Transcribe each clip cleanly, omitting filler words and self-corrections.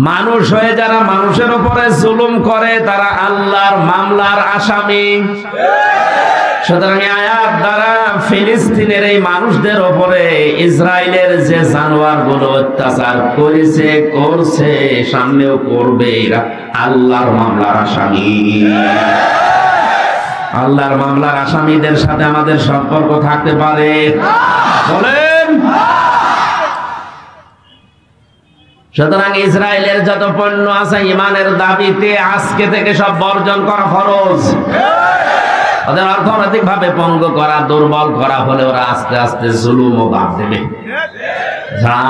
মানুষ হয়ে যারা মানুষের উপরে জুলুম করে তারা আল্লাহর মামলার আসামি। সুতরাং আয়াত দ্বারা ফিলিস্তিনের এই মানুষদের উপরে ইসরায়েলের যে জানোয়ার গুলো অত্যাচার করেছে, করছে, সামনেও করবে, এরা আল্লাহর মামলার আসামি। আল্লাহর মামলার আসামিদের সাথে আমাদের সম্পর্ক থাকতে পারে? বলেন। সুতরাং ইসরায়েলের যত পণ্য আছে ইমানের দাবিতে আজকে থেকে সব বর্জন করা ফরজ। ওদের অর্থনৈতিক ভাবে পঙ্গু করা, দুর্বল করা হলে ওরা আস্তে আস্তে জুলুমও বাদ দেবে।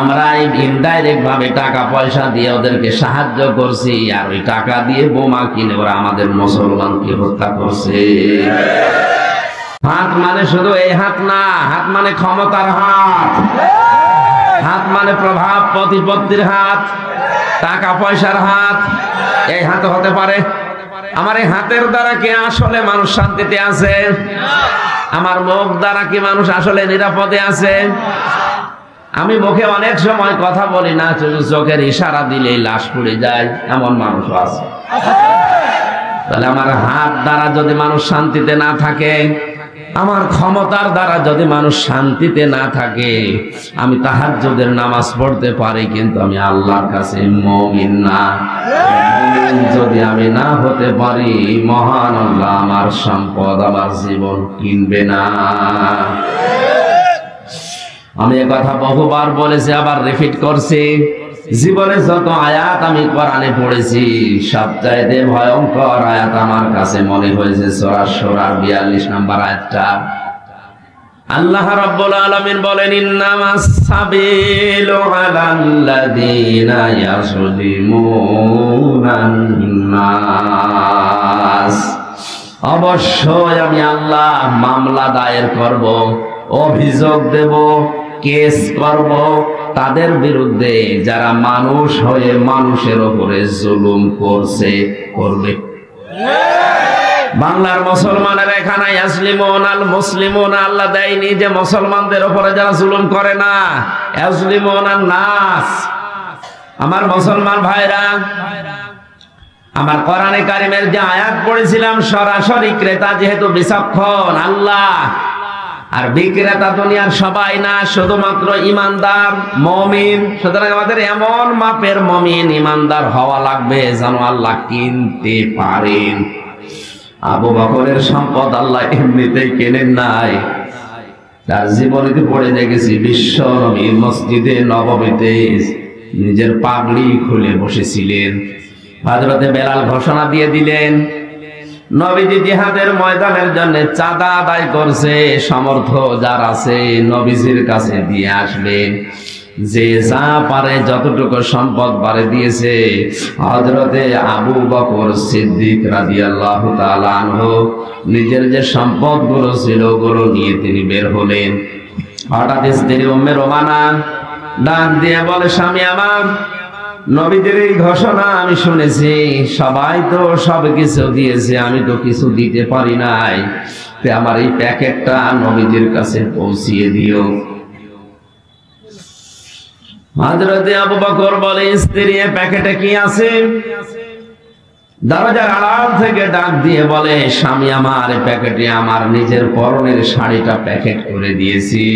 আমরা ইনডাইরেক্ট ভাবে টাকা পয়সা দিয়ে ওদেরকে সাহায্য করছি, আর ওই টাকা দিয়ে বোমা কিনে ওরা আমাদের মুসলমানকে হত্যা করছে। হাত মানে শুধু এই হাত না, হাত মানে ক্ষমতার হাত, হাত মানে প্রভাব প্রতিপত্তির হাত, টাকা পয়সার হাত। এই হাত হতে পারে। আমার এই হাতের দ্বারা কি আসলে মানুষ শান্তিতে আছে? আমার মুখ দ্বারা কি মানুষ আসলে নিরাপদে আছে? আমি মুখে অনেক সময় কথা বলি না, চোখের ইশারা দিলেই লাশ পড়ে যায়, এমন মানুষও আছে। তাহলে আমার হাত দ্বারা যদি মানুষ শান্তিতে না থাকে, আমার ক্ষমতার দ্বারা যদি মানুষ শান্তিতে না থাকে, আমি তাহাজ্জুদের নামাজ পড়তে পারি, কিন্তু আমি আল্লাহর কাছে মুমিন না। যদি আমি না হতে পারি, মহান আল্লাহ আমার সম্পদ, আমার জীবন কিনবে না। আমি এ কথা বহুবার বলেছি, আবার রিপিট করছি। জীবনে যত আয়াত আমি কোরআনে পড়েছি, সবচাইতে ভয়ঙ্কর আয়াত আমার কাছে মনে হয়েছে সূরা শুরার 42 নম্বর আয়াতটা। আল্লাহ রাব্বুল আলামিন বলেন, ইন্নামাস সাবিলু আলাল্লাযীনা ইয়াযলিমুনান নাস। অবশ্যই আমি আল্লাহ মামলা দায়ের করব, অভিযোগ দেব, কেস করব তাদের বিরুদ্ধে যারা মানুষ হয়ে মানুষের উপরে জুলুম করছে, করবে। বাংলার মুসলমানের এখানে ইয়াজলিমুন আল মুসলিমুন আল্লাহ দেয়নি যে মুসলমানদের উপরে যারা জুলুম করে না, ইয়াজলিমুন আন নাস। আমার মুসলমান ভাইরা, আমার কোরআনে কারিমের যে আয়াত পড়েছিলাম, সরাসরি ক্রেতা যেহেতু বিচক্ষণ আল্লাহ, আর বিক্রেতা দুনিয়ার সবাই না, শুধুমাত্র ইমানদার মুমিন। সুতরাং আমাদের এমন মাপের মুমিন ইমানদার হওয়া লাগবে যেন আল্লাহ কিনতে পারেন। আবু বকরের সম্পদ আল্লাহ এমনিতেই কেনেন নাই, তার জীবনীতে পড়ে দেখেছি বিশ্ব নবী মসজিদে নববীতে নিজের পাগড়ি খুলে বসেছিলেন। হযরতে বেলাল ঘোষণা দিয়ে দিলেন, নবীজি জিহাদের ময়দানের জন্য চাঁদা আদায় করছে, সমর্থ যার আছে নবীজির কাছে দিয়ে আসবে। যে যা পারে যতটুকু সম্পদ পারে দিয়েছে। হযরতে আবু বকর সিদ্দিক রাদিয়াল্লাহু তাআলা আনহু নিজের যে সম্পদগুলো ছিল ওগুলো নিয়ে তিনি বের হলেন। হঠাৎ স্ত্রী উম্মে রোমানা ডাক দিয়ে বলে, স্বামী আমার, নবীদের এই ঘোষণা আমি শুনেছি, সবাই তো সব কিছু দিয়েছে, আমি তো কিছু দিতে পারি নাই, তে আমার এই প্যাকেটটা নবীদের কাছে পৌঁছিয়ে দিও। হযরতে আবু বকর বলে, স্ত্রী এ প্যাকেটে কি আছে? দরজার আড়াল থেকে ডাক দিয়ে বলে, স্বামী আমার, এই প্যাকেটে আমার নিজের পরনের শাড়িটা প্যাকেট করে দিয়েছি।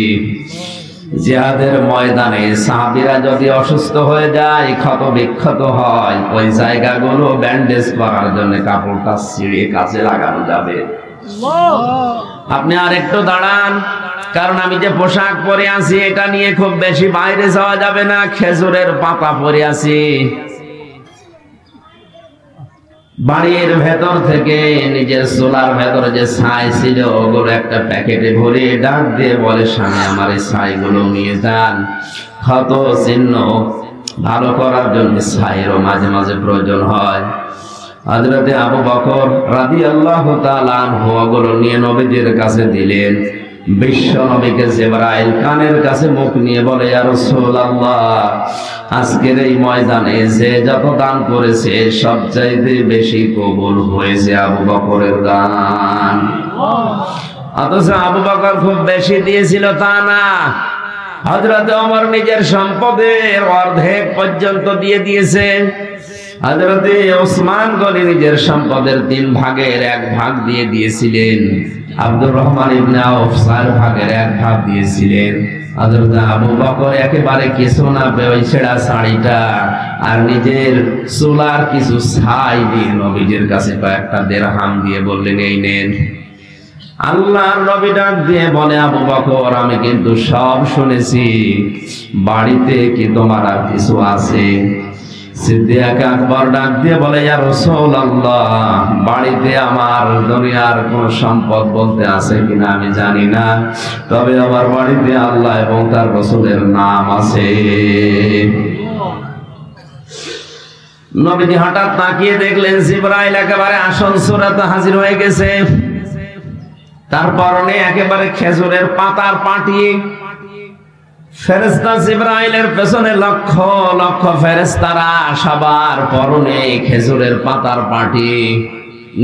জিহাদের ময়দানে সাহাবীরা যদি অসুস্থ হয়ে যায়, ক্ষত বিক্ষত হয়, ওই জায়গাগুলো ব্যান্ডেজ করার জন্য কাপড়টা ছিঁড়ে কাজে লাগানো যাবে। আপনি আর একটু দাঁড়ান, কারণ আমি যে পোশাক পরে আছি এটা নিয়ে খুব বেশি বাইরে যাওয়া যাবে না। খেজুরের পাতা পরে আছি। বাড়ির ভেতর থেকে নিজের চুলার ভেতরে যে ছাই ছিল ওগুলো একটা প্যাকেটে ভরে ডাক দিয়ে বলে, স্বামী আমার এই ছাইগুলো নিয়ে যান, ক্ষত চিহ্ন ভালো করার জন্য ছাইয়েরও মাঝে মাঝে প্রয়োজন হয়। হযরতে আবু বকর রাদিয়াল্লাহু তাআলা আনহু ওগুলো নিয়ে নবীজির কাছে দিলেন। বিশ্ব নবীকে জিবরাইল কানের কাছে মুখ নিয়ে বলে, ইয়া রাসূলুল্লাহ, আজকের এই ময়দানে যে যত দান করেছে সবচাইতে বেশি কবুল হয়েছে আবু বকরের দান। অথচ আবু বকর খুব বেশি দিয়েছিল তা না, হযরত ওমর নিজের সম্পদের অর্ধেক পর্যন্ত দিয়ে দিয়েছেন। হযরত ওসমান গনি নিজের সম্পদের 3 ভাগের 1 ভাগ দিয়ে দিয়েছিলেন। আব্দুর রহমান ইবনে আউফ 4 ভাগের 1 ভাগ দিয়েছিলেন। হযরত আবু বকর একেবারে কিছু না পেয়ে ছেঁড়া শাড়িটা আর নিজের চুলার কিছু ছাই দিয়ে নবীজির কাছে কয়েকটা দিরহাম দিয়ে বললেন, এই নেন। আল্লাহর নবী ডাক দিয়ে বলে, আবু বকর আমি কিন্তু সব শুনেছি, বাড়িতে কি তোমার আর কিছু আছে? সিদ্দিক আকবর ডাক দিয়ে বলে, ইয়া রাসূলুল্লাহ, বাড়িতে আমার দুনিয়ার কোন সম্পদ বলতে আছে কিনা আমি জানি না, তবে আমার বাড়িতে আল্লাহ এবং তার রাসূলের নাম আছে। নবীজি হঠাৎ তাকিয়ে দেখলেন জিবরাইল একেবারে আসল সূরাতে হাজির হয়ে গেছে। তার পরনে একেবারে খেজুরের পাতার পাটি। ফেরেশতা জিবরাইলের পেছনে লক্ষ লক্ষ ফেরেশতারা, সবার পরনে খেজুরের পাতার পাটি।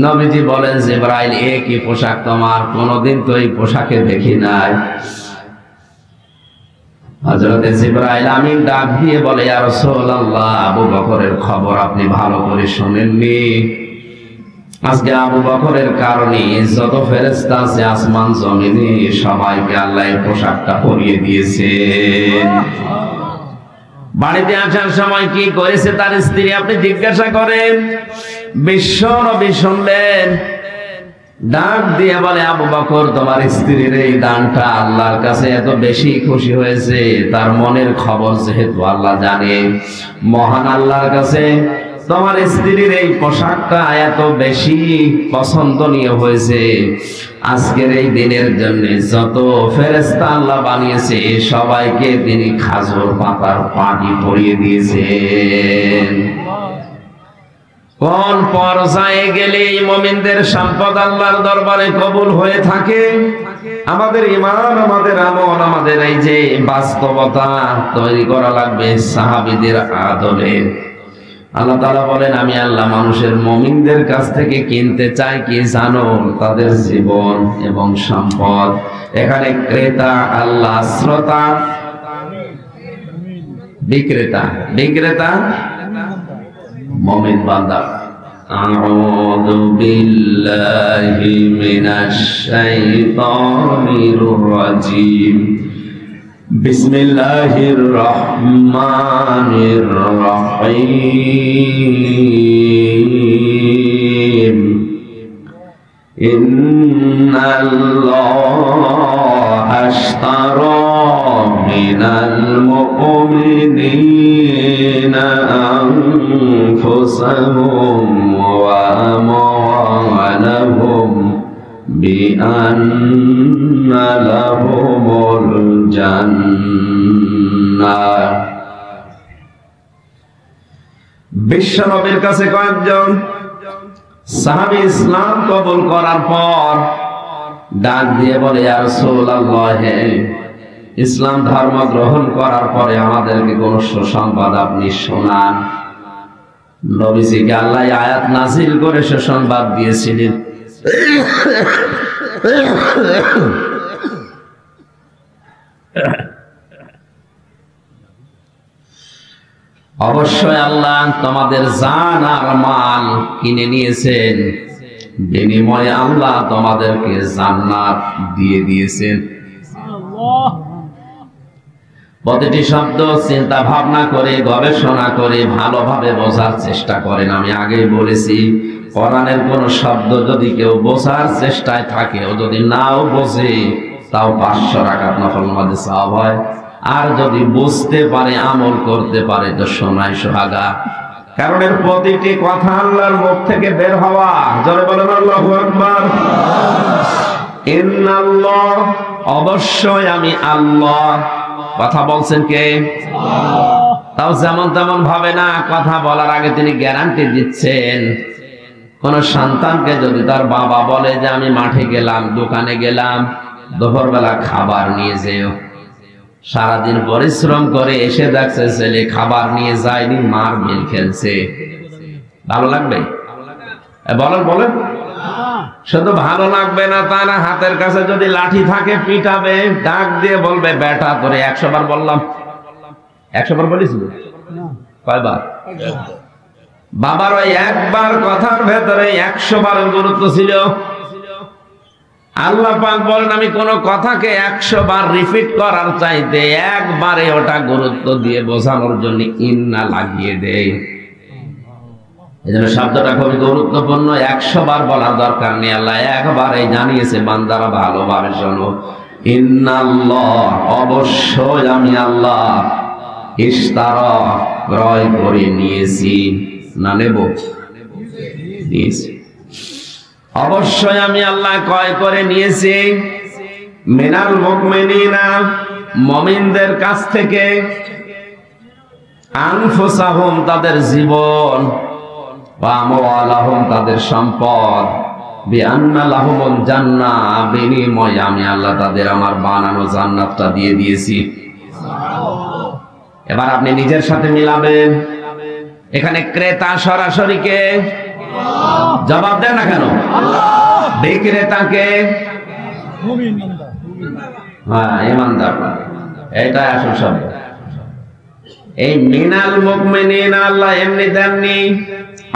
নবীজি বলেন, জিবরাইল এ কি পোশাক তোমার? কোনদিন তো এই পোশাকে দেখি নাই। হযরত জিবরাইল আমিন ডাক দিয়ে বলে, ইয়া রাসূলুল্লাহ, আবু বকরের খবর আপনি ভালো করে শুনেননি। আজকে আবু বকরের কারণে যত ফেরেশতা আছে আসমান জমিনে সবাইকে আল্লাহ এই পোশাকটা পরিয়ে দিয়েছেন। বাড়িতে আসার সময় কি করেছে তার স্ত্রী আপনি জিজ্ঞাসা করেন। বিশ্ব নবী শুনলেন, ডাক দিয়ে বলে, আবু বকর তোমার স্ত্রীর এই দানটা আল্লাহর কাছে এত বেশি খুশি হয়েছে, তার মনের খবর যেহেতু আল্লাহ জানে, মহান আল্লাহর কাছে তোমার স্ত্রীর এই পোশাকটা এত বেশি পছন্দনীয় হয়েছে, আজকের এই দিনের জন্য যত ফেরেশতা আল্লাহ বানিয়েছে সবাইকে তিনি খাজুর পাতার পাটি পরিয়ে দিয়েছেন। কোন পর্যায়ে গেলে মুমিনদের সম্পদ আল্লাহর দরবারে কবুল হয়ে থাকে? আমাদের ঈমান, আমাদের আমল, আমাদের এই যে বাস্তবতা তৈরি করা লাগবে সাহাবীদের আদলে। আল্লাহ তাআলা বলেন, আমি আল্লাহ মানুষের মুমিনদের কাছ থেকে কিনতে চাই কি জানো? তাদের জীবন এবং সম্পদ। এখানে ক্রেতা আল্লাহ, শ্রোতা বিক্রেতা। বিক্রেতা মুমিন বান্দা। আউযু বিল্লাহি মিনাশ শাইতানির রাজীম। বিসমিল্লাহির রহমানির রহিম। ইন্নাল্লাহা আশতারা মিনাল মুমিনিনা আনফুসাহুম ওয়া আমওয়ালাহুম বিআন্না লাহুমুল জান্নাহ। বিশ্বনবীর কাছে কয়েকজন সাহাবী ইসলাম কবুল করার পর ডাক দিয়ে বলে, ইয়া রাসূলুল্লাহ, ইসলাম ধর্ম গ্রহণ করার পরে আমাদেরকে কোন সুসংবাদ আপনি শোনান। নবীজিকে আল্লাহ আয়াত নাযিল করে সুসংবাদ দিয়েছিলেন। অবশ্যই আল্লাহ তোমাদের জান আর মাল কিনে নিয়েছেন, বিনিময়ে আল্লাহ তোমাদেরকে জান্নাত দিয়ে দিয়েছেন। প্রতিটি শব্দ চিন্তা ভাবনা করে গবেষণা করে ভালোভাবে বোঝার চেষ্টা করেন। আমি আগেই বলেছি, কোরআনের কোন শব্দ যদি কেউ বোঝার চেষ্টায় থাকে, ও যদি নাও বোঝে তাও 500 রাকাত নফল নামাজে সওয়াব হয়। আর যদি বুঝতে পারে, আমল করতে পারে, তো সোনায় সোহাগা। কারণ এর প্রতিটি কথা আল্লাহর মুখ থেকে বের হওয়া। জোরে বলেন আল্লাহু আকবার। ইন্নাল্লাহ, অবশ্যই আমি আল্লাহ। কথা বলছেন কে? তাও যেমন তেমন ভাবে না, কথা বলার আগে তিনি গ্যারান্টি দিচ্ছেন। কোন সন্তানকে যদি তার বাবা বলে যে আমি মাঠে গেলাম, দোকানে গেলাম, দুপুরবেলা খাবার নিয়ে যেও, সারাদিন পরিশ্রম করে এসে দেখছে ছেলে খাবার নিয়ে যায়নি, মার মিল খেলছে, ভালো লাগবে? বলেন বলেন, শুধু ভালো লাগবে না তা না, হাতের কাছে যদি লাঠি থাকে পিটাবে, ডাক দিয়ে বলবে বেটা তোরে 100 বার বললাম। 100 বার বলিস? কয়বার? বাবার ওই একবার কথার ভেতরে 100 বারের গুরুত্ব ছিল। আল্লাহ পাক বলেন আমি কোন কথাকে 100 বার রিপিট করার চাইতে একবারে ওটা গুরুত্ব দিয়ে বোঝানোর জন্য ইন্না লাগিয়ে দেয়। এই জন্য শব্দটা খুবই গুরুত্বপূর্ণ, 100 বার বলার দরকার নেই। আল্লাহ একবারে জানিয়েছে বান্দারা ভালোভাবে শোনো, ইন্নাল্লাহ অবশ্যই আমি আল্লাহ ইশতারা ক্রয় করে নিয়েছি, না নেব নিয়েছি, অবশ্যই আমি আল্লাহ ক্রয় করে নিয়েছি মিনাল মুমিনিনা মুমিনদের কাছ থেকে, আনফুসাহুম তাদের জীবন, ওয়া আমওয়ালাহুম তাদের সম্পদ, বিআন্না লাহুমুল জান্নাহ বিনিময়ে আমি আল্লাহ তাদের আমার বানানো জান্নাতটা দিয়ে দিয়েছি। এবার আপনি নিজের সাথে মিলাবেন, এখানে ক্রেতা সরাসরি কে? জবাব দেন না কেন? বিক্রেতাকে? হ্যাঁ, ইমানদার, এটা আসল শব্দ। এই মিনাল মুমিনিনা আল্লাহ এমনি দেননি।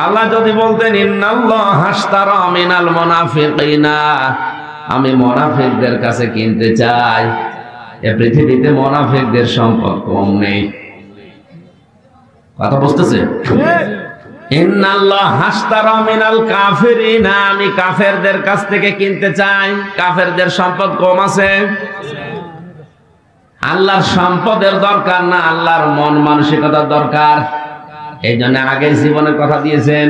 আল্লাহ যদি বলতেন ইন্নাল্লাহ হাশতারা মিনাল মুনাফিকিনা, আমি মুনাফিকদের কাছে কিনতে চাই, এ পৃথিবীতে মুনাফিকদের সম্পদ কম নেই। কথা বুঝতেছে? ইন্নাল্লাহ হাশতারা মিনাল কাফিরিনা, আমি কাফেরদের কাছ থেকে কিনতে চাই, কাফেরদের সম্পদ কম আছে। আল্লাহর সম্পদের দরকার না, আল্লাহর মন মানসিকতার দরকার। এই জন্য আগে জীবনের কথা দিয়েছেন।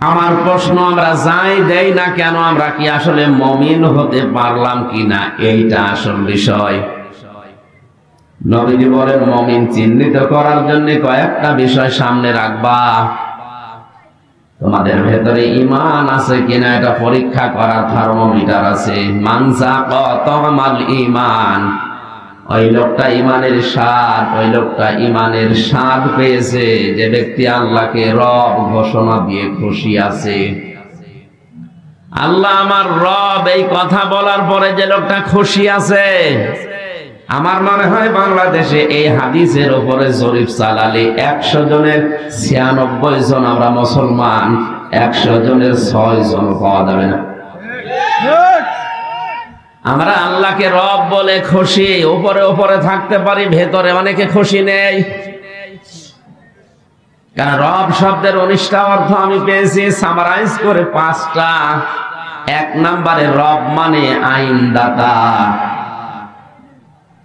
আমার প্রশ্ন, আমরা যাই দেই না কেন, আমরা কি আসলে মুমিন হতে পারলাম কিনা, এইটা আসল বিষয়। নবীজি বলেন মুমিন চিহ্নিত করার জন্য কয়েকটা বিষয় সামনে রাখবা। তোমাদের ভেতরে ঈমান আছে কিনা এটা পরীক্ষা করার থার্মোমিটার আছে। মান যাকা তামাল ঈমান, ওই লোকটা ঈমানের স্বাদ, ওই লোকটা ঈমানের স্বাদ পেয়েছে যে ব্যক্তি আল্লাহকে রব ঘোষণা দিয়ে খুশি আছে। আল্লাহ আমার রব, এই কথা বলার পরে যে লোকটা খুশি আছে, আমার মনে হয় বাংলাদেশে এই হাদিসের উপরে জরিপ চালালে 100 জনের 96 জন আমরা মুসলমান, 100 জনের 6 জন পাওয়া যাবে না। আমরা আল্লাহকে রব বলে খুশি, উপরে উপরে থাকতে পারি, ভেতরে অনেকে খুশি নেই। কারণ রব শব্দের 19টা অর্থ আমি পেয়েছি, সামারাইজ করে 5টা। 1 নম্বরে রব মানে আইনদাতা।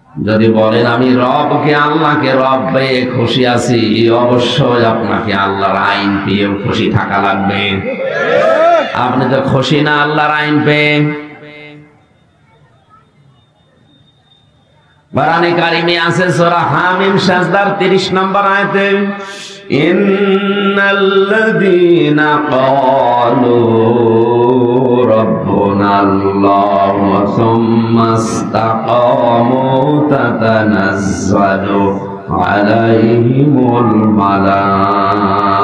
যদি বলেন আমি রবকে আল্লাহকে রব পেয়ে খুশি আছি, অবশ্যই আপনাকে আল্লাহর আইন পেয়ে খুশি থাকা লাগবে। আপনি তো খুশি না আল্লাহর আইন পেয়ে। কোরআনে কারিমে আছে সূরা হামিম সাজদার 30 নম্বর আয়াতে, ইন্নাল্লাযীনা ক্বালু রাব্বুনাল্লাহু সুম্মা ইসতাকামু তাতানাজ্জালু আলাইহিমুল মালাইকা।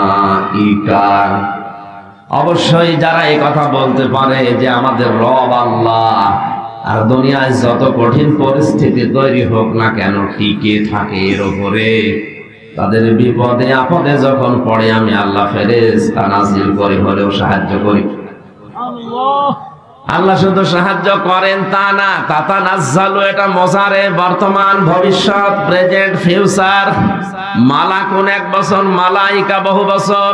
অবশ্যই যারা এই কথা বলতে পারে যে আমাদের রব আল্লাহ, আর দুনিয়ায় যত কঠিন পরিস্থিতি তৈরি হোক না কেন টিকে থাকে এর উপরে, তাদের বিপদে আপদে যখন পড়ে আমি আল্লাহ ফেরেশতা নাজিল করি, হলেও সাহায্য করি। আল্লাহ শুধু সাহায্য করেন তা না, তাতানাজ্জালু এটা মজারে, বর্তমান, ভবিষ্যৎ, প্রেজেন্ট, ফিউচার। মালাকুন 1 বছর, মালাইকা বহু বছর।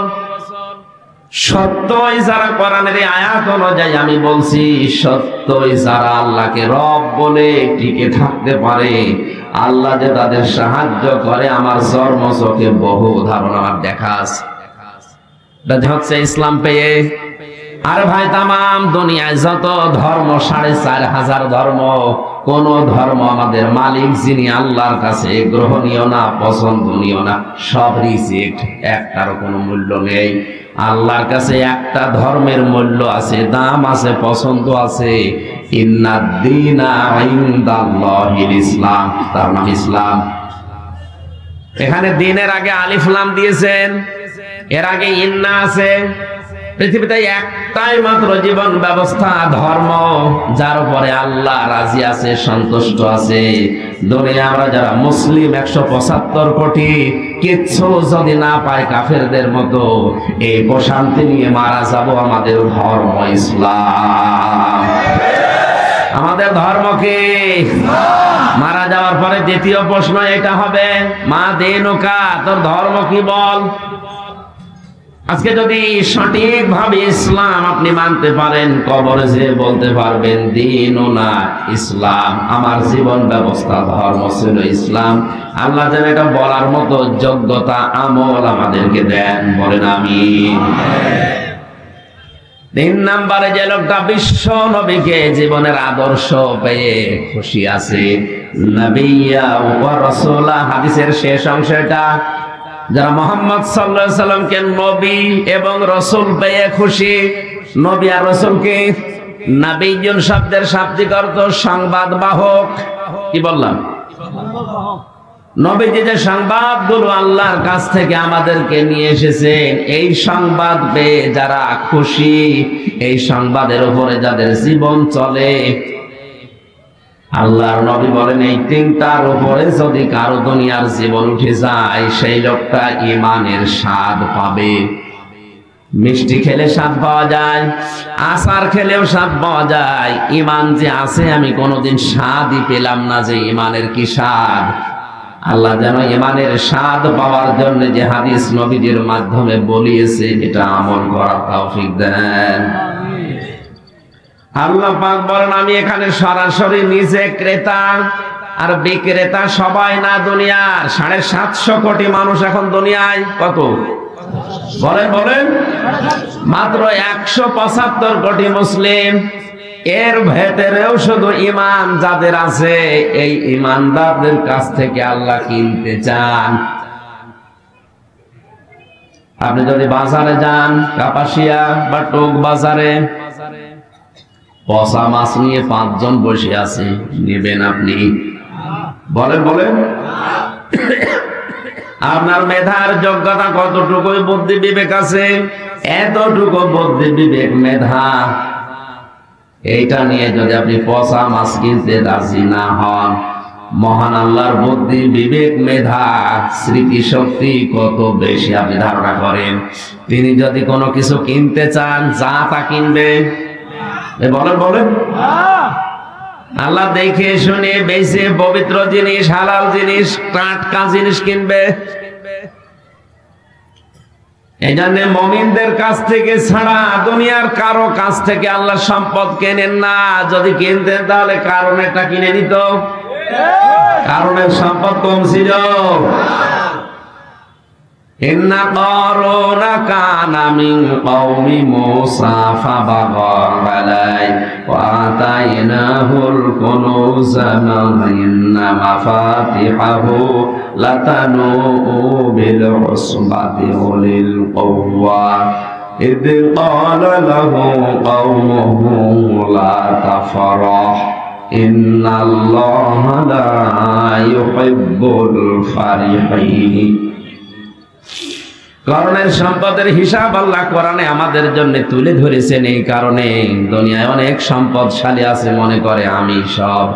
সত্যই যারা কোরআনের আয়াত অনুযায়ী আমি বলছি, সত্যই যারা আল্লাহকে রব বলে টিকে থাকতে পারে, আল্লাহ যে তাদের সাহায্য করে আমার জন্ম চোখে বহু উদাহরণ আমার দেখা আছে। এটা হচ্ছে ইসলাম পেয়ে। আর ভাই তামাম দুনিয়ায় যত ধর্ম, 4500 ধর্ম, কোন ধর্ম আমাদের মালিক যিনি আল্লাহর কাছে গ্রহণীয় না, পছন্দনীয় না, সব রিজেক্ট, একটারও কোনো মূল্য নেই। আল্লাহর কাছে একটা ধর্মের মূল্য আছে, দাম আছে, পছন্দ আছে। ইন্নাদ-দীনা ইনদাল্লাহিল ইসলাম, তার নাম ইসলাম। এখানে দিনের আগে আলিফ লাম দিয়েছেন, এর আগে ইন্না আছে। পৃথিবীতে একটাই মাত্র জীবন ব্যবস্থা, ধর্ম, যার উপরে আল্লাহ রাজি আছে, সন্তুষ্ট আছে। দুনিয়া আমরা যারা মুসলিম 175 কোটি, কিচ্ছু যদি না পায় কাফেরদের মতো, এই প্রশান্তি নিয়ে মারা যাব। আমাদের ধর্ম ইসলাম, আমাদের ধর্ম কি? মারা যাওয়ার পরে দ্বিতীয় প্রশ্ন এটা হবে, মা দিনুকা, তোর ধর্ম কি বল। আজকে যদি সঠিকভাবে ইসলাম আপনি মানতে পারেন, কবরে যে বলতে পারবেন দীনুনা ইসলাম, আমার জীবন ব্যবস্থা ধর্ম ছিল ইসলাম। আল্লাহ যেন এটা বলার মতো যোগ্যতা আমল আমাদেরকে দেন, বলেন আমিন। 3 নম্বরে যে লোকটা বিশ্ব নবীকে জীবনের আদর্শ পেয়ে খুশি আছে, নবিয়্যা ওয়া রাসূলা, হাদিসের শেষ অংশটা, যারা মুহাম্মদ সাল্লাল্লাহু আলাইহি সাল্লামকে নবী এবং রাসূল পেয়ে খুশি। নবী আর রাসূলকে, নবিয়্যুন শব্দের শাব্দিক অর্থ সংবাদ বাহক। কি বললাম? নবীজি যে সংবাদগুলো আল্লাহর কাছ থেকে আমাদেরকে নিয়ে এসেছেন, এই সংবাদ পেয়ে যারা খুশি, এই সংবাদের উপরে যাদের জীবন চলে, আল্লাহর নবী বলেন এই 3টার উপরে যদি কারো দুনিয়ার জীবন উঠে যায়, সেই লোকটা ঈমানের স্বাদ পাবে। মিষ্টি খেলে স্বাদ পাওয়া যায়, আচার খেলেও স্বাদ পাওয়া যায়। ঈমান যে আছে, আমি কোনোদিন স্বাদই পেলাম না যে ঈমানের কি স্বাদ। আল্লাহ যেন ঈমানের স্বাদ পাওয়ার জন্য যে হাদিস নবীজির মাধ্যমে বলিয়েছে, এটা আমল করার তৌফিক দেন। আল্লাহ পাক বলেন, আমি এখানে সরাসরি নিজে ক্রেতা আর বিক্রেতা সবাই না। দুনিয়ার 750 কোটি মানুষ এখন দুনিয়ায়, কত বলেন বলেন? মাত্র 175 কোটি মুসলিম। এর ভেতরেও শুধু ঈমান যাদের আছে, এই ঈমানদারদের কাছ থেকে আল্লাহ কিনতে চান। আপনি যদি বাজারে যান, কাপাসিয়া বা টোক বাজারে, পচা মাছ নিয়ে 5 জন বসে আছে, নেবেন আপনি? বলেন বলেন? আপনার মেধার যোগ্যতা কতটুকু, বুদ্ধি বিবেক আছে? এতটুকু বুদ্ধি বিবেক মেধা, এইটা নিয়ে যদি আপনি পচা মাছ কিনতে রাজি না হন, মহান আল্লাহর বুদ্ধি বিবেক মেধা স্মৃতি শক্তি কত বেশি আপনি ধারণা করেন। তিনি যদি কোনো কিছু কিনতে চান, যা তা কিনবে। বলেন বলেন? আল্লাহ দেখে শুনে বেশি পবিত্র জিনিস, হালাল জিনিস, টাটকা জিনিস কিনবে। এই জন্য মুমিনদের কাছ থেকে ছাড়া দুনিয়ার কারো কাছ থেকে আল্লাহ সম্পদ কেনেন না। যদি কিনতেন তাহলে কারণেরটা কিনে নিত, কারণের সম্পদ কম ছিল। ইন্না কারুনা কানা মিন কওমি মূসা ফাবাগা আলাইহি ওয়া আতাইনাহুল কুনুযা মা ইন্না মাফাতিহাহু লাতানূউ বিল উসবাতি উলিল কুওয়া ইদ ক্বালা লাহু কওমুহু লা তাফরাহ ইন্নাল্লাহা লা ইউহিব্বুল ফারিহিন। কারণের সম্পদের হিসাব আল্লাহ কোরআনে আমাদের জন্য তুলে ধরেছেন। এই কারণে দুনিয়ায় অনেক সম্পদশালী আছে, মনে করে আমি সব,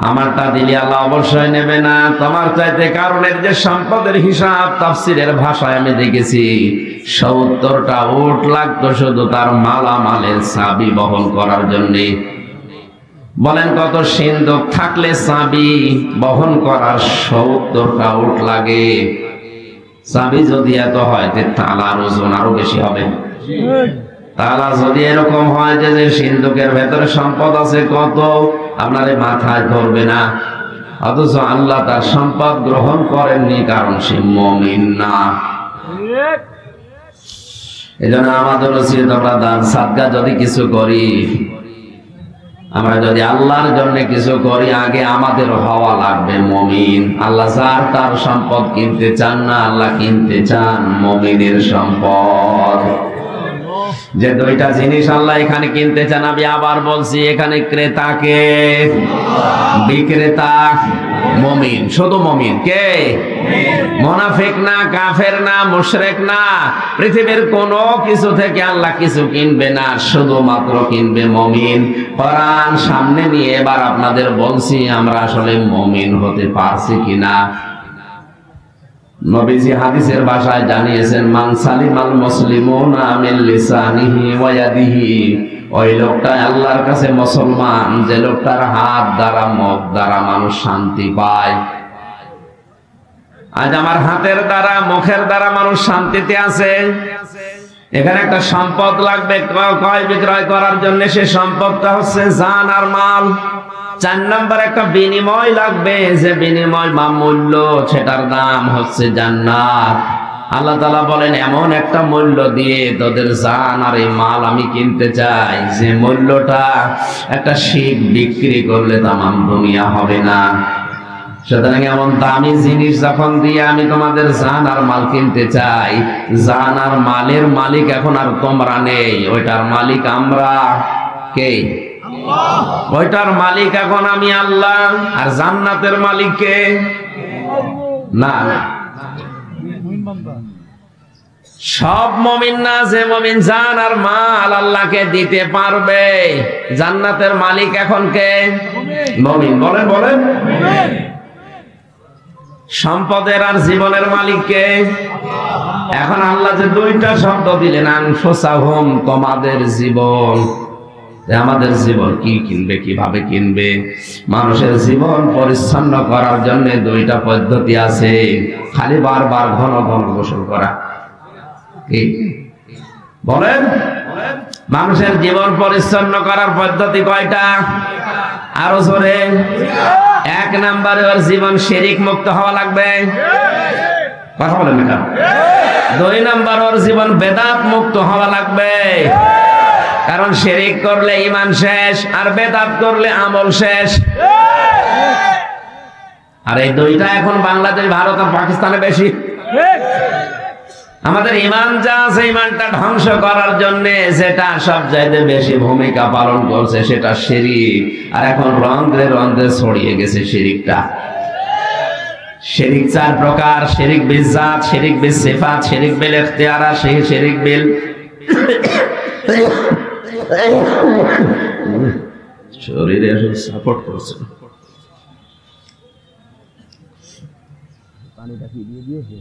আমারটা দিলে আল্লাহ অবশ্যই নেবে না। তোমার চাইতে কারণের যে সম্পদের হিসাব, তাফসীরের ভাষায় আমি দেখেছি 70টা উট লাগতো শুধু তার মালামালের চাবি বহন করার জন্য। বলেন কত সিন্ধুক থাকলে চাবি বহন করার 70টা উট লাগে। চাবি যদি এত হয়, তালার ওজন আরো বেশি হবে। তালা যদি এরকম হয় যে সিন্ধুকের ভেতরে সম্পদ আছে কত, আপনার মাথায় ধরবে না। অথচ আল্লাহ তার সম্পদ গ্রহণ করেননি, কারণ সে মুমিন না। এজন্য আমাদের উচিত আমরা দান সাদকা যদি কিছু করি, আমরা যদি আল্লাহর জন্য কিছু করি, আগে আমাদের হওয়া লাগবে মুমিন। আল্লাহ যার তার সম্পদ কিনতে চান না, আল্লাহ কিনতে চান মুমিনের সম্পদ। যে 2টা জিনিস আল্লাহ এখানে কিনতে চান, আমি আবার বলছি, এখানে ক্রেতাকে, বিক্রেতা মুমিন, শুধু মুমিন। কে? মুনাফিক না, কাফের না, মুশরিক না। পৃথিবীর কোনো কিছু থেকে আল্লাহ কিছু কিনবে না, শুধুমাত্র কিনবে মুমিন। কোরআন সামনে নিয়ে এবার আপনাদের বলছি আমরা আসলে মুমিন হতে পারছি কিনা। নবীজি হাদিসের ভাষায় জানিয়েছেন, মান সালিমাল মুসলিমুনা মিন লিসানিহি ওয়া ইয়াদিহি, ওই লোকটা আল্লাহর কাছে মুসলমান যে লোকটার হাত দ্বারা মুখ দ্বারা মানুষ শান্তি পায়। আজ আমার হাতের দ্বারা মুখের দ্বারা মানুষ শান্তিতে আছে। এখানে একটা সম্পদ লাগবে ক্রয় বিক্রয় করার জন্য, সে সম্পদটা হচ্ছে জান আর মাল। 4 নম্বর একটা বিনিময় লাগবে, যে বিনিময় বা মূল্য, সেটার নাম হচ্ছে জান্নাত। আল্লাহ তাআলা বলেন, এমন একটা মূল্য দিয়ে তোদের জান আর এই মাল আমি কিনতে চাই, যে মূল্যটা একটা শিখ বিক্রি করলে তামাম দুনিয়া হবে না। সুতরাং এমন দামি জিনিস যখন দিয়ে আমি তোমাদের জান আর মাল কিনতে চাই, জান আর মালের মালিক এখন আর তোমরা নেই, ওইটার মালিক আমরা। কে? ওইটার মালিক এখন আমি আল্লাহ। আর জান্নাতের মালিক কে? না, সব মুমিন না। যে মুমিন জান আর মাল আল্লাহকে দিতে পারবে, জান্নাতের মালিক এখন কে? মুমিন। বলেন বলেন। সম্পদের আর জীবনের মালিক কে? এখন আল্লাহ যে দুইটা শব্দ দিলেন, আনফুসাহুম, তোমাদের জীবন। আমাদের জীবন কি কিনবে, কিভাবে কিনবে? মানুষের জীবন পরিচ্ছন্ন করার জন্য দুইটা পদ্ধতি আছে। খালি বারবার ঘন ঘন গোসল করা। কি বলেন? মানুষের জীবন পরিচ্ছন্ন করার পদ্ধতি কয়টা? আরো জোরে। 1 নম্বরে ওর জীবন শিরিক মুক্ত হওয়া লাগবে। কথা বলেন না। 2 নম্বর ওর জীবন বেদাত মুক্ত হওয়া লাগবে। কারণ শিরিক করলে ঈমান শেষ, আর বেদাত করলে আমল শেষ। আর এই দুইটা এখন বাংলাদেশ, ভারত আর পাকিস্তানে বেশি। আমাদের ঈমান যা আছে, ঈমানটা ধ্বংস করার জন্য যেটা সবচাইতে বেশি ভূমিকা পালন করছে সেটা শিরিক। আর এখন রন্ধ্রে রন্ধ্রে ছড়িয়ে গেছে শিরিকটা। শিরিক 4 প্রকার: শিরিক বিল জাত, শিরিক বিল সিফাত, শিরিক বিল ইখতিয়ার, শিরিক বিল শরীরে সাপোর্ট করছে। পানিটা কি দিয়ে দিয়েছে?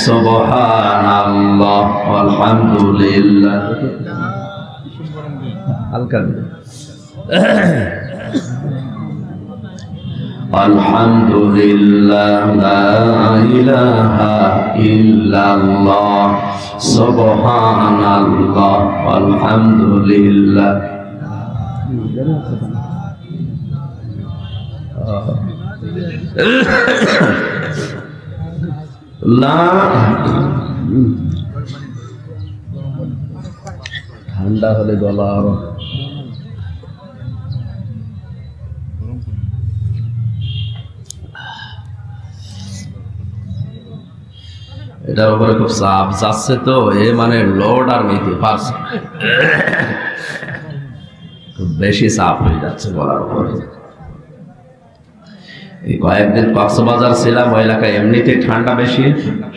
সুবহানাল্লাহ, আলহামদুলিল্লাহ। হালকা আলহামদুলিল্লাহ, লা ইলাহা ইল্লাল্লাহ, সুবহানাল্লাহ, আলহামদুলিল্লাহ। ঠান্ডা হলে গলা আরো এটার উপরে খুব চাপ যাচ্ছে, তো এ মানে লোড আর নিতে পারছে, খুব বেশি চাপ হয়ে যাচ্ছে গলার উপরে। এই কয়েকদিন কক্সবাজার ছিলাম, ওই এলাকায় এমনিতে ঠান্ডা বেশি,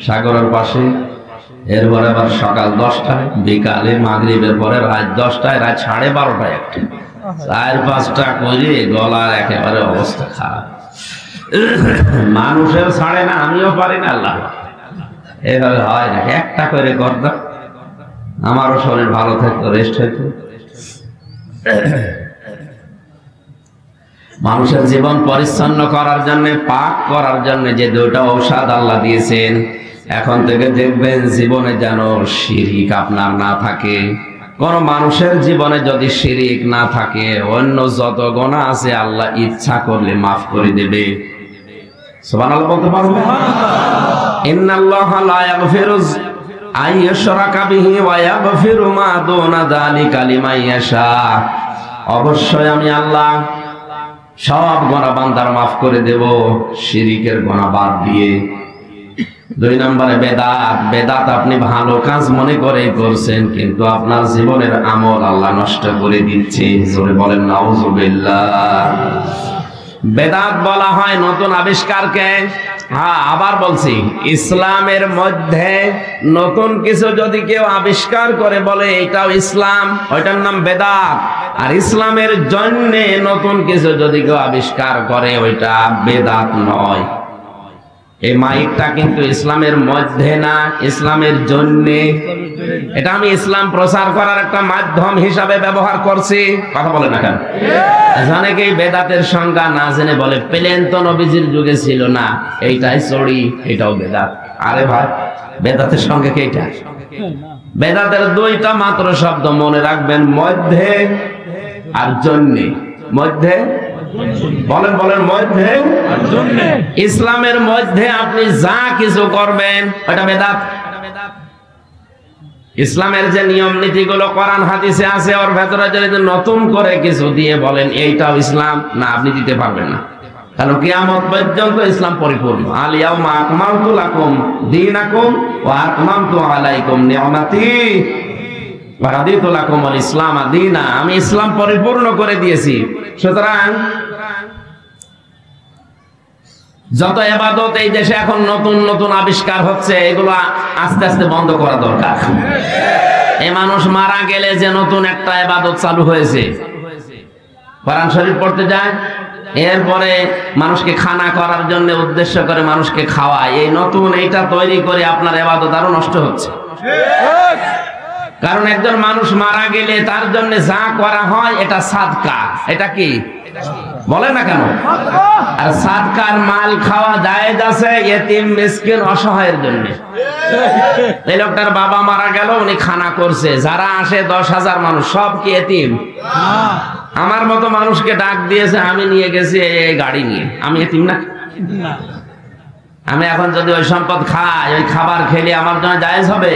সাগরের পাশে। এরপরে আবার সকাল 10টায়, বিকালে মাগরিবের পরে রাত 10টায়, রাত 12:30 একটা, 4-5টা করে গলার একেবারে অবস্থা খারাপ। মানুষের ছাড়ে না, আমিও পারি না। আল্লাহ এভাবে হয় না, একটা করে করতাম, আমারও শরীর ভালো থাকতো, রেস্ট হইতো। মানুষের জীবন পরিচ্ছন্ন করার জন্য, পাক করার জন্য যে 2টা ঔষধ আল্লাহ দিয়েছেন, এখন থেকে দেখবেন জীবনে যেন শিরিক আপনার না থাকে। কোন মানুষের জীবনে যদি শিরিক না থাকে, অন্য যত গুনাহ আছে আল্লাহ ইচ্ছা করলে মাফ করে দেবে। সুবহানাল্লাহ বলতে পারবেন? ইন্নাল্লাহা লা ইয়াগফিরু আন ইউশরাকা বিহি ওয়া ইয়াগফিরু মা দুনা যালিকা লিমান ইয়াশা। অবশ্যই আমি আল্লাহ সব গুনাহ বান্দার মাফ করে দেব, শিরিকের গুনাহ বাদ দিয়ে। 2 নম্বরে বেদাত। বেদাত আপনি ভালো কাজ মনে করে করছেন, কিন্তু আপনার জীবনের আমল আল্লাহ নষ্ট করে দিচ্ছে। জোরে বলেন নাউজুবিল্লাহ। বেদাত বলা হয় নতুন আবিষ্কারকে। হ্যাঁ, আবার বলছি, ইসলামের মধ্যে নতুন কিছু যদি কেউ আবিষ্কার করে বলে এটাও ইসলাম, ওইটার নাম বেদাত। আর ইসলামের জন্য নতুন কিছু যদি কেউ আবিষ্কার করে ওইটা বেদাত নয়। এই মাইকটা কিন্তু ইসলামের মধ্যে না, ইসলামের জন্যে। এটা আমি ইসলাম প্রচার করার একটা মাধ্যম হিসাবে ব্যবহার করছি। কথা বলে না কেন? অনেকেই বেদাতের সংজ্ঞা না জেনে বলে প্লেন তো নবীজির যুগে ছিল না, এইটাই চড়ি, এটাও বেদাত। আরে ভাই, বেদাতের সঙ্গে কি এটা? বেদাতের দুইটা মাত্র শব্দ মনে রাখবেন, মধ্যে আর জন্যে। মধ্যে বলেন বলেন, মধ্যে আর জন্যে। ইসলামের মধ্যে আপনি যা কিছু করবেন ওটা বেদাত। ইসলামের যে নিয়ম নীতিগুলো কোরআন হাদিসে আছে, ওর ভেতরে যদি নতুন করে কিছু দিয়ে বলেন এইটাও ইসলাম, না, আপনি দিতে পারবেন না। কারণ কিয়ামত পর্যন্ত ইসলাম পরিপূর্ণ। আল ইয়াউমা আকমালতু লাকুম দীনাকুম ওয়া আতমামতু আলাইকুম নি'মাতি ওয়া রাদিতু লাকুমুল ইসলাম দীনা। আমি ইসলাম পরিপূর্ণ করে দিয়েছি। সুতরাং যত ইবাদত এই দেশে এখন নতুন নতুন আবিষ্কার হচ্ছে, এগুলো আস্তে আস্তে বন্ধ করা দরকার। এই মানুষ মারা গেলে যে নতুন একটা ইবাদত চালু হয়েছে, কোরআন শরীফ পড়তে যায়, এরপরে মানুষকে খানা করার জন্য উদ্দেশ্য করে মানুষকে খাওয়ায়, এই নতুন এইটা তৈরি করে আপনার ইবাদত আরো নষ্ট হচ্ছে। কারণ একজন মানুষ মারা গেলে তার জন্য যা করা হয় এটা সাদকা। এটা কি বলে না কেন? আর সাদকার মাল খাওয়া জায়েজ আছে ইতিম মিসকিন অসহায়ের জন্য। এই লোকটার বাবা মারা গেল, উনি খানা করছে, যারা আসে 10,000 মানুষ, সব কি এতিম? আমার মতো মানুষকে ডাক দিয়েছে, আমি নিয়ে গেছি এই গাড়ি নিয়ে, আমি এতিম না? আমি এখন যদি ওই সম্পদ খাই, ওই খাবার খেলে আমার জন্য জায়েজ হবে?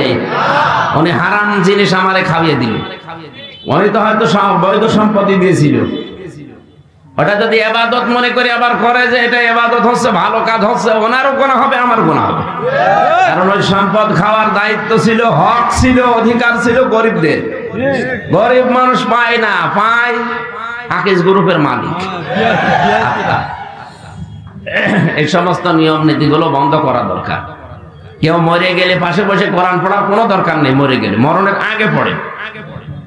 উনি হারাম জিনিস আমারে খাইয়ে দিল, উনি তো হয়তো বৈধ সম্পত্তি দিয়েছিল। ওটা যদি ইবাদত মনে করে আবার করে যে এটা ইবাদত হচ্ছে, ভালো কাজ হচ্ছে, ওনারও গুনাহ হবে, আমার গুনাহ হবে। কারণ ওই সম্পদ খাওয়ার দায়িত্ব ছিল, হক ছিল, অধিকার ছিল গরিবদের। গরিব মানুষ পায় না, পায় আকিজ গ্রুপের মালিক। এই সমস্ত নিয়ম নীতিগুলো বন্ধ করা দরকার। কেউ মরে গেলে পাশে বসে কোরআন পড়ার কোনো দরকার নেই, মরে গেলে মরণের আগে পড়ে।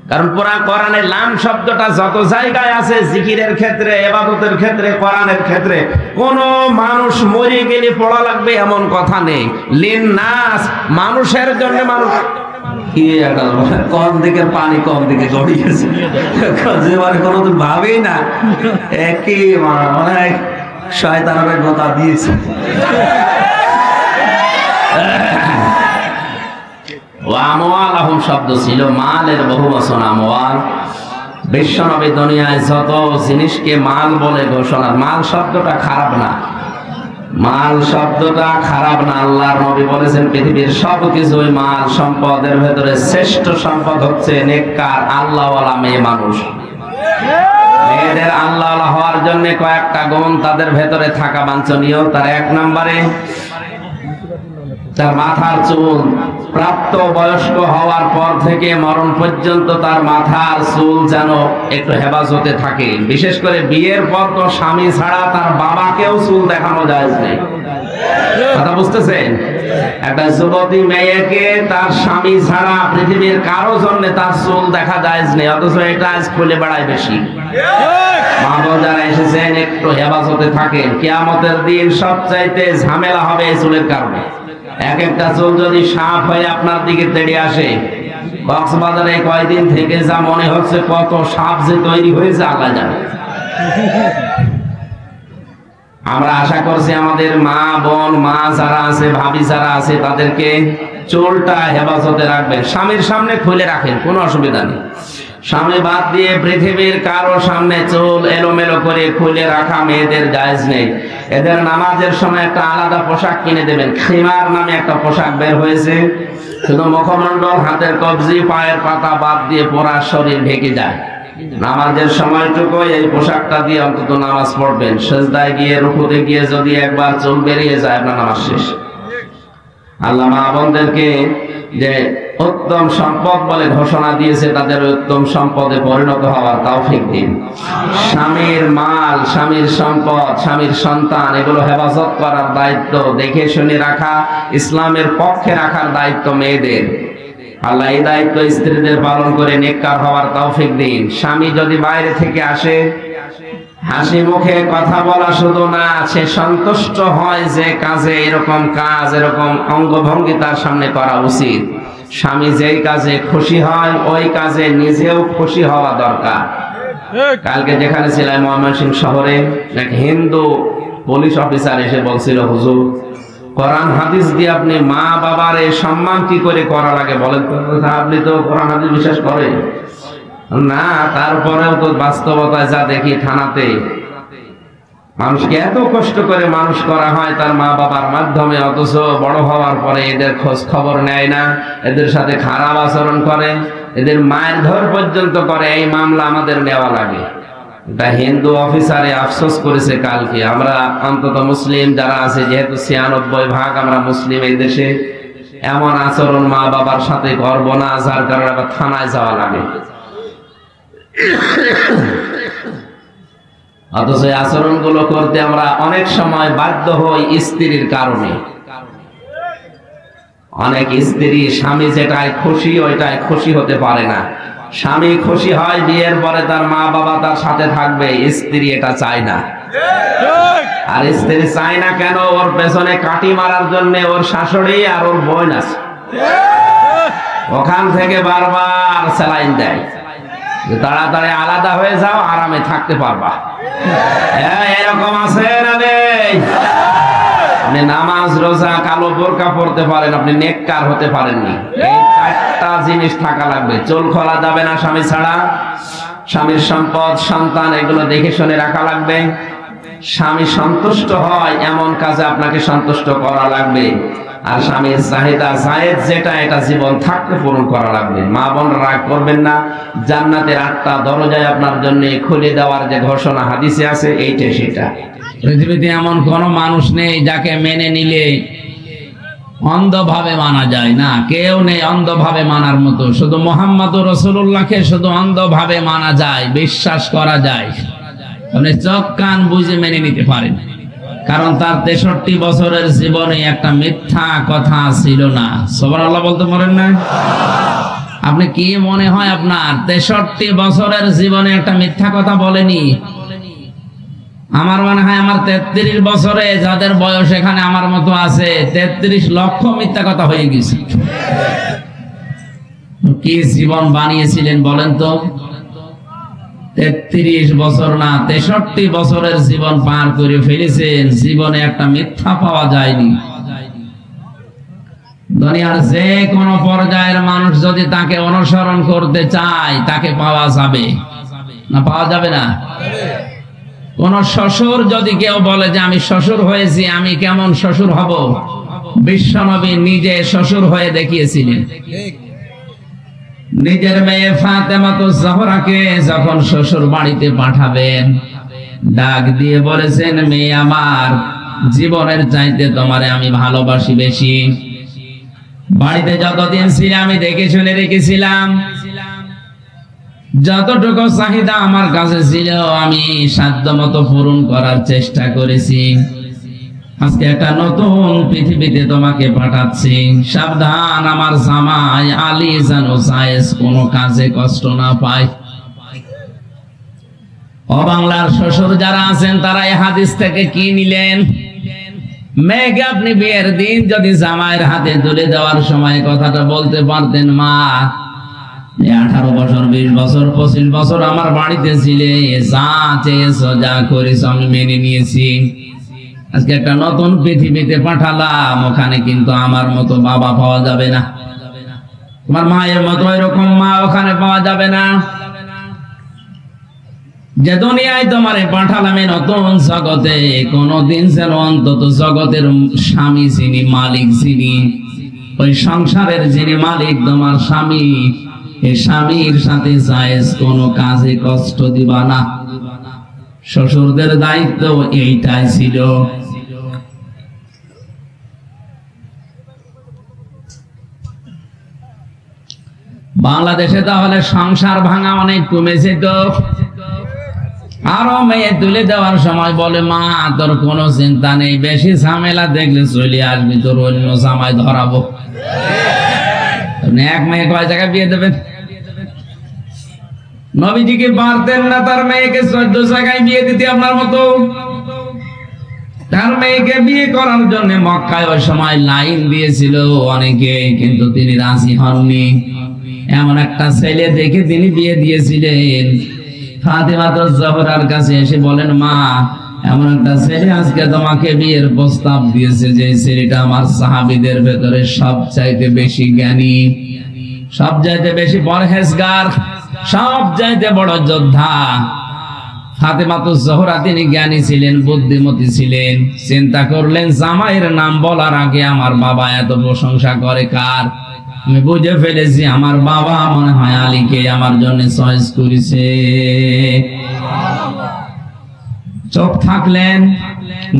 কারণ কোরআনের লাম শব্দটা যত জায়গায় আছে, জিকিরের ক্ষেত্রে, ইবাদতের ক্ষেত্রে, কোরআনের ক্ষেত্রে, কোন মানুষ মরে গেলে পড়া লাগবে এমন কথা নেই। লিন্নাস, মানুষের জন্য। মানুষ কম দিকে পানি কম দিকে গড়িয়েছে, কোনোদিন ভাবেই না, একই মানে শয়তানের কথা দিয়েছে। আমওয়ালাহুম শব্দ ছিল মালের বহু বচন আমওয়াল। বিশ্বনবী দুনিয়ায় যত জিনিসকে মাল বলে ঘোষণা, মাল শব্দটা খারাপ না, মাল শব্দটা খারাপ না। আল্লাহর নবী বলেছেন পৃথিবীর সবকিছু মাল সম্পদের ভেতরে শ্রেষ্ঠ সম্পদ হচ্ছে নেককার আল্লাহওয়ালা মেয়ে মানুষ। মেয়েদের আল্লাহওয়ালা হওয়ার জন্য কয়েকটা গুণ তাদের ভেতরে থাকা বাঞ্ছনীয়। তার 1 নম্বরে তার মাথার চুল। প্রাপ্ত বয়স্ক হওয়ার পর থেকে মরণ পর্যন্ত তার মাথার চুল যেন একটু হেফাজতে থাকে। বিশেষ করে বিয়ের পর তো স্বামী ছাড়া তার বাবাকেও চুল দেখানো যায় না। কথা বুঝতেছেন? একটা যুবতী মেয়েকে তার স্বামী ছাড়া পৃথিবীর কারো জন্য তার চুল দেখা যায় না, অথচ এটা আজ খুলে বেড়ায় বেশি। মা বোন যারা এসেছেন, একটু হেফাজতে থাকেন। কিয়ামতের দিন সবচাইতে ঝামেলা হবে এই চুলের কারণে। এক একটা চুল যদি সাপ হয়ে আপনার দিকে তেড়ে আসে, কক্সবাজারে কয়দিন থেকে যা মনে হচ্ছে কত সাপ যে তৈরি হয়েছে আল্লাহ জানে। আমরা আশা করছি আমাদের মা বোন, মা যারা আছে, ভাবি যারা আছে, তাদেরকে চুলটা হেফাজতে রাখবেন। স্বামীর সামনে খুলে রাখেন, কোনো অসুবিধা নেই। স্বামী বাদ দিয়ে পৃথিবীর কারো সামনে চুল এলোমেলো করে খুলে রাখা মেয়েদের জায়েজ নেই। এদের নামাজের সময় একটা আলাদা পোশাক কিনে দেবেন। খিমার নামে একটা পোশাক বের হয়েছে, শুধু মুখমণ্ডল, হাতের কবজি, পায়ের পাতা বাদ দিয়ে পুরা শরীর ঢেকে যায়। নামাজের সময়টুকু এই পোশাকটা দিয়ে অন্তত নামাজ পড়বেন। সেজদায় গিয়ে, রুকুতে গিয়ে যদি একবার চুল বেরিয়ে যায়, আপনার নামাজ শেষ। আল্লাহ মা বোনদেরকে যে উত্তম সম্পদ বলে ঘোষণা দিয়েছে তাদের উত্তম সম্পদে পরিণত হওয়ার তৌফিক দিন। স্বামীর মাল, স্বামীর সম্পদ, স্বামীর সন্তান এগুলো হেফাজত করার দায়িত্ব, দেখে শুনে রাখা, ইসলামের পক্ষে রাখার দায়িত্ব মেয়েদের। আল্লাহ এই দায়িত্ব স্ত্রীদের পালন করে নেককার হওয়ার তৌফিক দিন। স্বামী যদি বাইরে থেকে আসে, হাসি মুখে কথা বলা শুধু না, সে সন্তুষ্ট হয় যে কাজে এরকম কাজ, এরকম অঙ্গভঙ্গি তার সামনে করা উচিত। স্বামী যেই কাজে খুশি হয় ওই কাজে নিজেও খুশি হওয়া দরকার। কালকে যেখানে ছিলাম ময়মনসিংহ শহরে, এক হিন্দু পুলিশ অফিসার এসে বলছিল, হুজুর কোরআন হাদিস দিয়ে আপনি মা বাবার এই সম্মান কি করে করা লাগে বলেন তো? আপনি তো কোরআন হাদিস বিশ্বাস করেন না, তারপরেও তো বাস্তবতায় যা দেখি থানাতে মানুষকে এত কষ্ট করে মানুষ করা হয় তার মা বাবার মাধ্যমে, অথচ বড় হওয়ার পরে এদের খোঁজ খবর নেয় না, এদের সাথে খারাপ আচরণ করে, এদের মায়ের ধর পর্যন্ত করে। এই মামলা আমাদের নেওয়া লাগে। এটা হিন্দু অফিসারে আফসোস করেছে কালকে। আমরা অন্তত মুসলিম যারা আছে, যেহেতু ৯৬% আমরা মুসলিম এই দেশে, এমন আচরণ মা বাবার সাথে করবো না, যার কারণে আবার থানায় যাওয়া লাগে। অথচ এই আচরণ গুলো করতে আমরা অনেক সময় বাধ্য হই স্ত্রীর কারণে। অনেক স্ত্রী স্বামী যেটায় খুশি ওইটায় খুশি হতে পারে না। স্বামী খুশি হয় বিয়ের পরে তার মা বাবা তার সাথে থাকবে, স্ত্রী এটা চায় না। আর স্ত্রী চায় না কেন? ওর পেছনে কাটি মারার জন্য ওর শাশুড়ি আর ওর বোন আছে, ওখান থেকে বারবার স্যালাইন দেয়, তাড়াতাড়ি আলাদা হয়ে যাও, আরামে থাকতে পারবা। এরকম আছে না নেই? আপনি নামাজ রোজা কালো বোরকা পড়তে পারেন, আপনি নেককার হতে পারেননি। এই চারটা জিনিস থাকা লাগবে। চুল খোলা যাবে না স্বামী ছাড়া, স্বামীর সম্পদ সন্তান এগুলো দেখে শুনে রাখা লাগবে, স্বামী সন্তুষ্ট হয় এমন কাজে আপনাকে সন্তুষ্ট করা লাগবে, আর স্বামীর চাহিদা জায়েজ যেটা এটা জীবন থাকতে পূরণ করা লাগবে। মা বোন রাগ করবেন না, জান্নাতের ৮টা দরজায় আপনার জন্য খুলে দেওয়ার যে ঘোষণা হাদিসে আছে, এইটা সেটা। পৃথিবীতে এমন কোন মানুষ নেই যাকে মেনে নিলে অন্ধভাবে মানা যায় না, কেউ নেই অন্ধভাবে মানার মতো। শুধু মুহাম্মদুর রাসূলুল্লাহকে শুধু অন্ধভাবে মানা যায়, বিশ্বাস করা যায়, আপনি চোখ কান বুঝে মেনে নিতে পারেন। কারণ তার ৬৩ বছরের জীবনে একটা মিথ্যা কথা ছিল না। সুবহানাল্লাহ বলতে পারেন না? আপনি কি মনে হয় আপনার ৬৩ বছরের জীবনে একটা মিথ্যা কথা বলেনি? আমার মনে হয় আমার ৩৩ বছরে যাদের বয়স এখানে আমার মতো আছে, ৩৩ লক্ষ মিথ্যা কথা হয়ে গেছে। কি জীবন বানিয়েছিলেন বলেন তো? ৩৩ বছর না, ৬৩ বছরের জীবন পার করে ফেলেছেন, জীবনে একটা মিথ্যা পাওয়া যায়নি। দুনিয়ার যে কোনো পর্যায়ের মানুষ যদি তাকে অনুসরণ করতে চায়, তাকে পাওয়া যাবে না? পাওয়া যাবে না? কোন শ্বশুর যদি কেউ বলে যে আমি শ্বশুর হয়েছি, আমি কেমন শ্বশুর হব, বিশ্বনবী নিজে শ্বশুর হয়ে দেখিয়েছিলেন। নিজের মেয়ে ফাতেমাতুজ জাহরাকে যখন শ্বশুর বাড়িতে পাঠাবেন, ডাক দিয়ে বলেছেন, মেয়ে আমার, জীবনের চাইতে তোমারে আমি ভালোবাসি বেশি। বাড়িতে যতদিন ছিল আমি দেখে শুনে রেখেছিলাম, যতটুকু চাহিদা আমার কাছে ছিল আমি সাধ্যমতো পূরণ করার চেষ্টা করেছি। আজকে একটা নতুন পৃথিবীতে তোমাকে পাঠাচ্ছি, সাবধান আমার জামাই আলী যেন জায়েজ কোনো কাজে কষ্ট না পায়। ও বাংলার শ্বশুর যারা আছেন তারা এই হাদিস থেকে কি নিলেন? মেয়েকে আপনি বিয়ের দিন যদি জামাইয়ের হাতে তুলে দেওয়ার সময় কথাটা বলতে পারতেন, মা 18 বছর 20 বছর 25 বছর আমার বাড়িতে ছিলে, যা চেয়েছো যা করেছো আমি মেনে নিয়েছি, আজকে একটা নতুন পৃথিবীতে পাঠালাম, ওখানে কিন্তু আমার মতো বাবা পাওয়া যাবে না, তোমার মায়ের মতো এরকম মা ওখানে পাওয়া যাবে না। যে দুনিয়ায় তোমারে পাঠালাম এই নতুন জগতে, কোনদিন যেন অন্তত জগতের স্বামী যিনি মালিক, যিনি ওই সংসারের যিনি মালিক তোমার স্বামী, এই স্বামীর সাথে জায়েজ কোনো কাজে কষ্ট দিবা না। শ্বশুরদের দায়িত্ব এইটাই ছিল। বাংলাদেশে তাহলে সংসার ভাঙা অনেক কমেছে তো। আরো মেয়ে তুলে দেওয়ার সময় বলে, মা তোর কোনো চিন্তা নেই, বেশি ঝামেলা দেখলে চলে আসবি, তোর অন্য জামাই ধরাবো। এক মেয়ে কয় জায়গায় বিয়ে দেবেন? নবীজিকে পারতেন না তার মেয়েকে 14 জায়গায় বিয়ে দিতে আপনার মতো? তার মেয়েকে বিয়ে করার জন্য মক্কায় ওই সময় লাইন দিয়েছিল অনেকে, কিন্তু তিনি রাজি হননি। এমন একটা ছেলে দেখে তিনি বিয়ে দিয়েছিলেন। ফাতেমা জোহরার কাছে এসে বলেন, মা এমন একটা ছেলে আজকে তোমাকে বিয়ের প্রস্তাব দিয়েছে, যে ছেলেটা আমার সাহাবীদের ভেতরে সবচাইতে বেশি জ্ঞানী, সবচাইতে বেশি পরহেজগার, সবচাইতে বড় যোদ্ধা। ফাতেমা জোহরা তিনি জ্ঞানী ছিলেন, বুদ্ধিমতী ছিলেন। চিন্তা করলেন, জামাইয়ের নাম বলার আগে আমার বাবা এত প্রশংসা করে কার? আমি বুঝে ফেলেছি, আমার বাবা মনে হয় আলীকে আমার জন্য চয়েস করেছে। চুপ থাকলেন।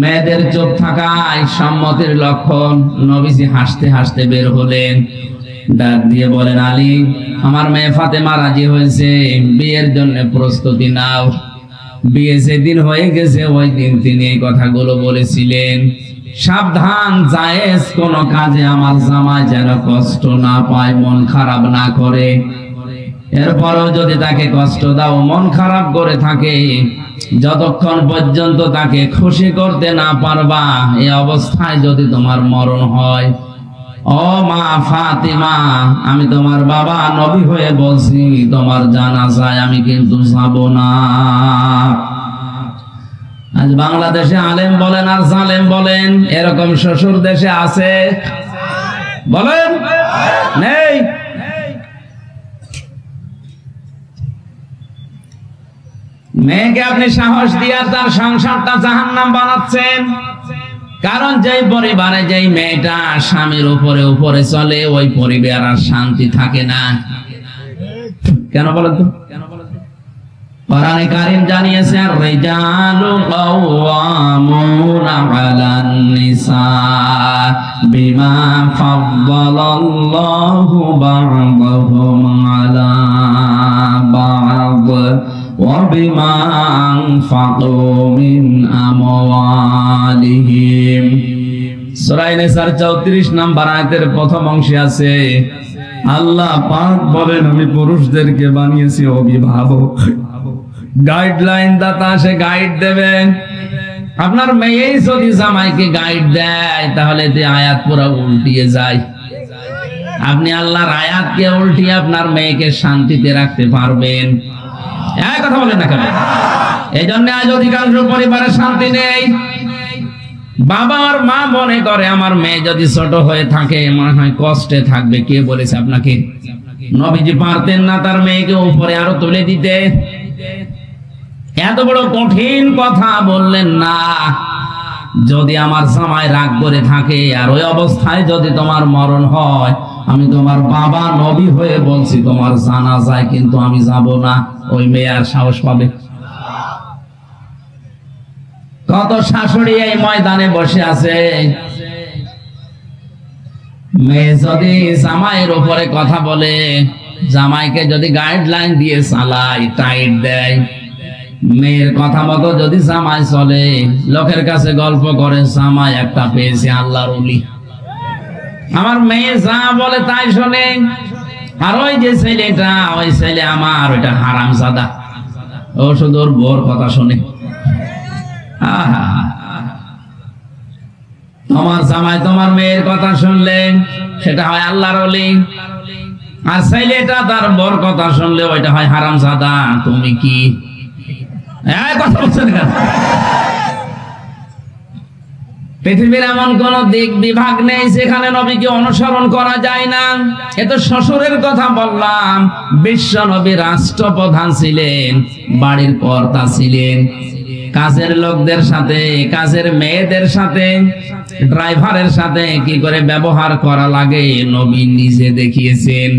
মেয়েদের চুপ থাকাই সম্মতির লক্ষণ। নবীজি হাসতে হাসতে বের হলেন, ডাক দিয়ে বলেন, আলী আমার মেয়ে ফাতেমা রাজি হয়েছে, বিয়ের জন্য প্রস্তুতি নাও। বিয়ে যেদিন হয়ে গেছে ওই দিন তিনি এই কথাগুলো বলেছিলেন, সাবধান, জায়েজ কোন কাজে আমার জামাই যেন কষ্ট না পায়, মন খারাপ না করে। এরপরও যদি তাকে কষ্ট দাও, মন খারাপ করে থাকে, যতক্ষণ পর্যন্ত তাকে খুশি করতে না পারবা, এই অবস্থায় যদি তোমার মরণ হয়, ও মা ফাতিমা, আমি তোমার বাবা নবী হয়ে বলছি, তোমার জানাজায় আমি কিন্তু যাব না। আজ বাংলাদেশে আলেম বলেন আর জালেম বলেন, এরকম শ্বশুর দেশে আছে? বলেন নেই? মেয়েকে আপনি সাহস দিয়ে তার সংসারটা জাহান্নাম বানাচ্ছেন। কারণ যেই পরিবারে যেই মেয়েটা স্বামীর উপরে উপরে চলে, ওই পরিবার আর শান্তি থাকে না। কেন বলেন তো? কোরআনে কারীম জানিয়েছে, আর-রিজালু কাওয়ামুনা আলান নিসা বিমা ফাদ্দালাল্লাহু বা'দাহুম আলা বা'দ ওয়া বিমা আনফাকু মিন আমওয়ালিহিম। সূরা নিসার 34 নম্বর আয়াতের প্রথম অংশে আছে, আল্লাহ পাক বলেন, আমি পুরুষদেরকে বানিয়েছি অভিভাবক, গাইডলাইন দাতা, সে গাইড দেবেন। আপনার মেয়েই যদি জামাইকে গাইড দেয়, তাহলে আয়াত পুরো উল্টিয়ে যায়। আপনি আল্লাহর আয়াতকে উল্টিয়ে আপনার মেয়েকে শান্তিতে রাখতে পারবেন? এক কথা বলেন না কেন? এই জন্য আজ অধিকাংশ পরিবারে শান্তি নেই। বাবা আর মা মনে করে, আমার মেয়ে যদি ছোট হয়ে থাকে মনে হয় কষ্টে থাকবে। কে বলেছে আপনাকে? নবীজি পারতেন না তার মেয়েকে উপরে আরো তুলে দিতে? এত বড় কঠিন কথা বললেন না। যদি আমার জামাই রাগ করে থাকে আর ওই অবস্থায় যদি তোমার মরণ হয়, আমি তোমার বাবা নবী হয়ে বলছি, তোমার জানাজায় কিন্তু আমি যাব না। ওই মেয়ে আর সাহস পাবে? কত শাশুড়ি এই ময়দানে বসে আছে, মেয়ে যদি জামাইয়ের উপরে কথা বলে, জামাইকে যদি গাইডলাইন দিয়ে চালায়, টাইট দেয়, মেয়ের কথা মতো যদি জামাই চলে, লোকের কাছে গল্প করে, জামাই একটা পেয়েছে আল্লাহর ওলি, আমার মেয়ে যা বলে তাই শোনে। আর ওই যে ছেলেটা, ওই ছেলে আমার, ওইটা হারামজাদা, ও শুধু ওর বউর কথা শোনে। তোমার জামাই তোমার মেয়ের কথা শুনলে সেটা হয় আল্লাহর ওলি, আর ছেলেটা তার বউর কথা শুনলে ওইটা হয় হারামজাদা। তুমি কি কথা বলছেন? পৃথিবীর এমন কোন দিক বিভাগ নেই যেখানে নবীকে অনুসরণ করা যায় না। এ তো শ্বশুরের কথা বললাম। বিশ্ব নবী রাষ্ট্রপ্রধান ছিলেন, বাড়ির কর্তা ছিলেন, কাজের লোকদের সাথে, কাজের মেয়েদের সাথে, ড্রাইভারের সাথে কি করে ব্যবহার করা লাগে নবী নিজে দেখিয়েছেন।